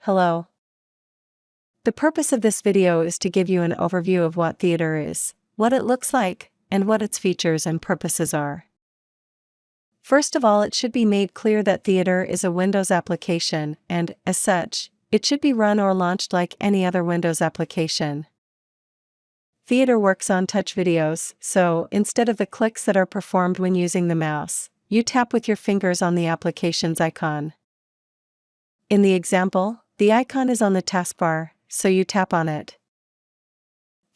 Hello. The purpose of this video is to give you an overview of what theater is, what it looks like, and what its features and purposes are. First of all, it should be made clear that theater is a Windows application and, as such, it should be run or launched like any other Windows application. Theater works on touch videos, so instead of the clicks that are performed when using the mouse, you tap with your fingers on the application's icon. In the example, the icon is on the taskbar, so you tap on it.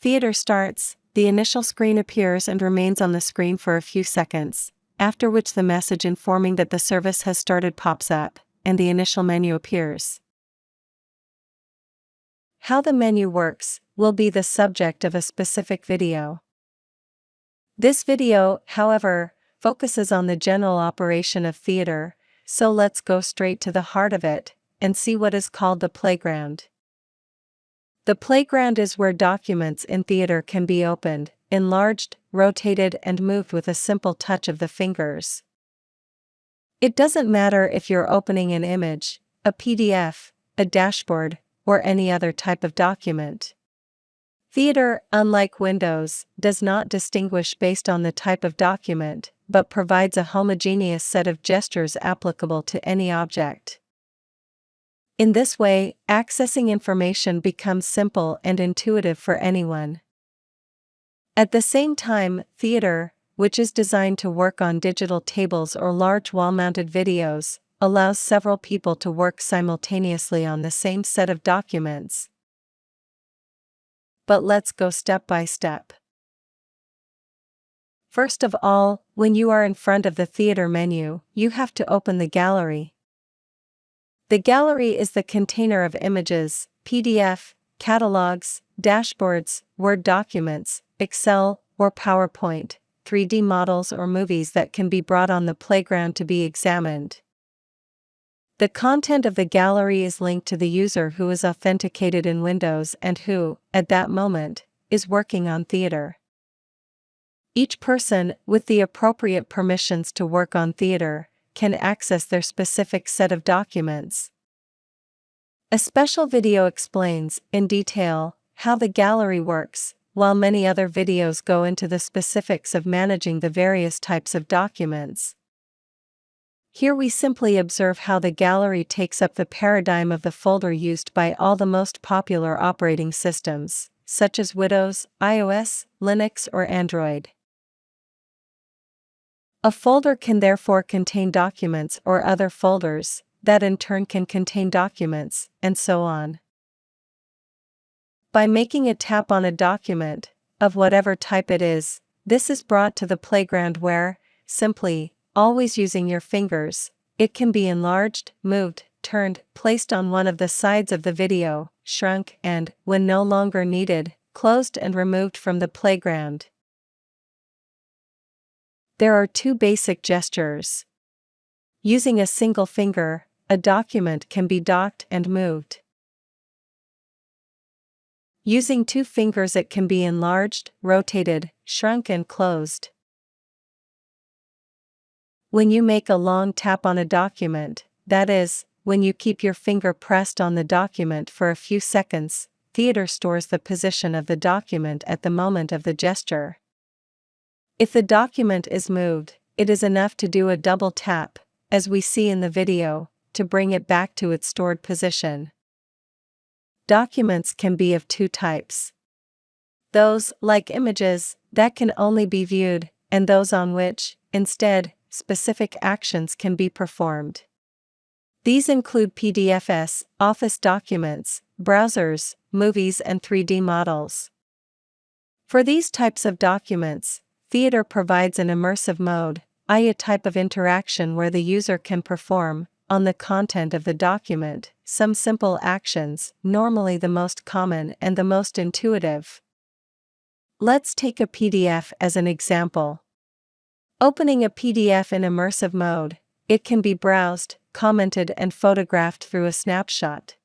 Theater starts, the initial screen appears and remains on the screen for a few seconds, after which the message informing that the service has started pops up, and the initial menu appears. How the menu works will be the subject of a specific video. This video, however, focuses on the general operation of theater, so let's go straight to the heart of it and see what is called the playground. The playground is where documents in theater can be opened, enlarged, rotated, and moved with a simple touch of the fingers. It doesn't matter if you're opening an image, a PDF, a dashboard, or any other type of document. Theater, unlike Windows, does not distinguish based on the type of document, but provides a homogeneous set of gestures applicable to any object. In this way, accessing information becomes simple and intuitive for anyone. At the same time, theater, which is designed to work on digital tables or large wall-mounted videos, allows several people to work simultaneously on the same set of documents. But let's go step by step. First of all, when you are in front of the theater menu, you have to open the gallery. The gallery is the container of images, PDF, catalogs, dashboards, Word documents, Excel, or PowerPoint, 3D models or movies that can be brought on the playground to be examined. The content of the gallery is linked to the user who is authenticated in Windows and who, at that moment, is working on theater. Each person, with the appropriate permissions to work on theater, can access their specific set of documents. A special video explains, in detail, how the gallery works, while many other videos go into the specifics of managing the various types of documents. Here we simply observe how the gallery takes up the paradigm of the folder used by all the most popular operating systems, such as Windows, iOS, Linux, or Android. A folder can therefore contain documents or other folders, that in turn can contain documents, and so on. By making a tap on a document, of whatever type it is, this is brought to the playground where, simply, always using your fingers, it can be enlarged, moved, turned, placed on one of the sides of the video, shrunk and, when no longer needed, closed and removed from the playground. There are two basic gestures. Using a single finger, a document can be docked and moved. Using two fingers, it can be enlarged, rotated, shrunk and closed. When you make a long tap on a document, that is, when you keep your finger pressed on the document for a few seconds, theater stores the position of the document at the moment of the gesture. If the document is moved, it is enough to do a double tap, as we see in the video, to bring it back to its stored position. Documents can be of two types. Those, like images, that can only be viewed, and those on which, instead, specific actions can be performed. These include PDFs, Office documents, browsers, movies, and 3D models. For these types of documents, theater provides an immersive mode, i.e. a type of interaction where the user can perform, on the content of the document, some simple actions, normally the most common and the most intuitive. Let's take a PDF as an example. Opening a PDF in immersive mode, it can be browsed, commented and photographed through a snapshot.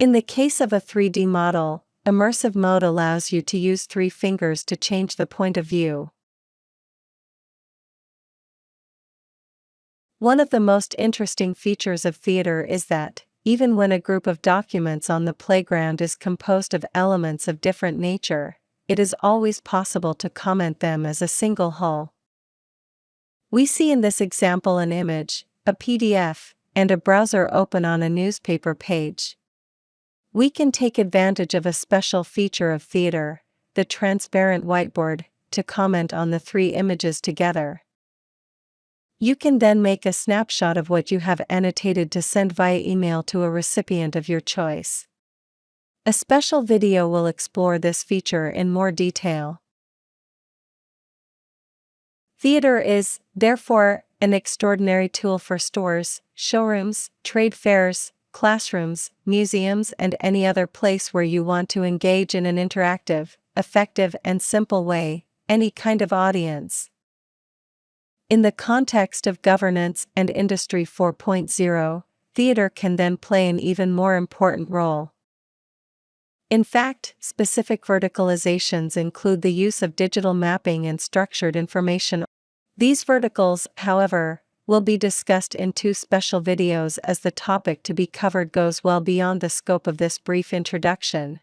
In the case of a 3D model, immersive mode allows you to use 3 fingers to change the point of view. One of the most interesting features of theater is that, even when a group of documents on the playground is composed of elements of different nature, it is always possible to comment them as a single whole. We see in this example an image, a PDF, and a browser open on a newspaper page. We can take advantage of a special feature of theater, the transparent whiteboard, to comment on the three images together. You can then make a snapshot of what you have annotated to send via email to a recipient of your choice. A special video will explore this feature in more detail. Theater is, therefore, an extraordinary tool for stores, showrooms, trade fairs, classrooms, museums, and any other place where you want to engage in an interactive, effective, and simple way, any kind of audience. In the context of governance and Industry 4.0, theater can then play an even more important role. In fact, specific verticalizations include the use of digital mapping and structured information. These verticals, however, will be discussed in 2 special videos as the topic to be covered goes well beyond the scope of this brief introduction.